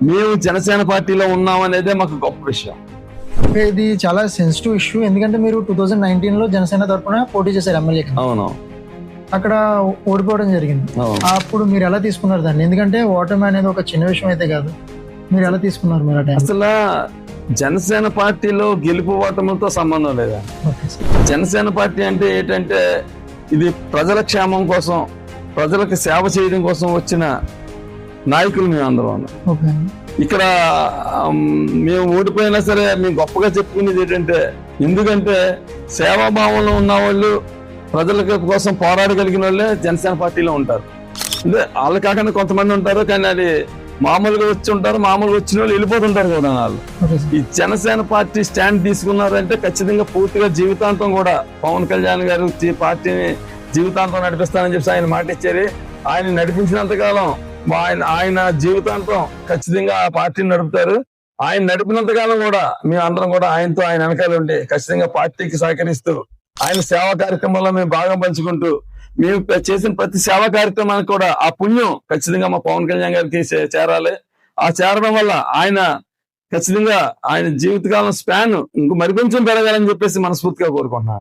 మేము జనసేన పార్టీలో ఉన్నాం అనేదే మాకు గొప్ప విషయం. ఇది చాలా సెన్సిటివ్ ఇష్యూ. ఎందుకంటే మీరు 2019లో జనసేన తరఫున పోటీ చేశారు ఎమ్మెల్యే. అవును, అక్కడ ఓడిపోవడం జరిగింది. అవును. అప్పుడు మీరు ఎలా తీసుకున్నారు దాన్ని? ఎందుకంటే ఓటమి అనేది ఒక చిన్న విషయం అయితే కాదు. మీరు ఎలా తీసుకున్నారు మీరు ఆ టైం? అసలు జనసేన పార్టీలో గెలుపు ఓటములతో సంబంధం లేదా. జనసేన పార్టీ అంటే ఏంటంటే ఇది ప్రజల క్షేమం కోసం, ప్రజలకు సేవ చేయడం కోసం వచ్చిన నాయకులు మేము అందరం. ఇక్కడ మేము ఓడిపోయినా సరే మేము గొప్పగా చెప్పుకునేది ఏంటంటే, ఎందుకంటే సేవాభావంలో ఉన్న వాళ్ళు, ప్రజల కోసం పోరాడగలిగిన వాళ్ళే జనసేన పార్టీలో ఉంటారు. అంటే వాళ్ళు కాకుండా కొంతమంది ఉంటారు, కానీ అది మామూలుగా వచ్చి ఉంటారు, మామూలుగా వచ్చిన వాళ్ళు వెళ్ళిపోతుంటారు కూడా. వాళ్ళు ఈ జనసేన పార్టీ స్టాండ్ తీసుకున్నారంటే ఖచ్చితంగా పూర్తిగా జీవితాంతం కూడా పవన్ కళ్యాణ్ గారు పార్టీని జీవితాంతం నడిపిస్తానని చెప్పి ఆయన మాట ఇచ్చారు. ఆయన నడిపించినంతకాలం ఆయన జీవితాంతం ఖచ్చితంగా ఆ పార్టీని నడుపుతారు. ఆయన నడిపినంతకాలం కూడా మేము అందరం కూడా ఆయనతో, ఆయన వెనకాల ఉండి ఖచ్చితంగా పార్టీకి సహకరిస్తూ, ఆయన సేవా కార్యక్రమంలో మేము భాగం పంచుకుంటూ, మేము చేసిన ప్రతి సేవా కార్యక్రమానికి కూడా ఆ పుణ్యం ఖచ్చితంగా మా పవన్ కళ్యాణ్ గారికి చేరాలి. ఆ చేరడం వల్ల ఆయన ఖచ్చితంగా ఆయన జీవితకాలం స్పాన్ ఇంకో మరికొంచెం పెరగాలని చెప్పేసి మనస్ఫూర్తిగా కోరుకుంటున్నాను.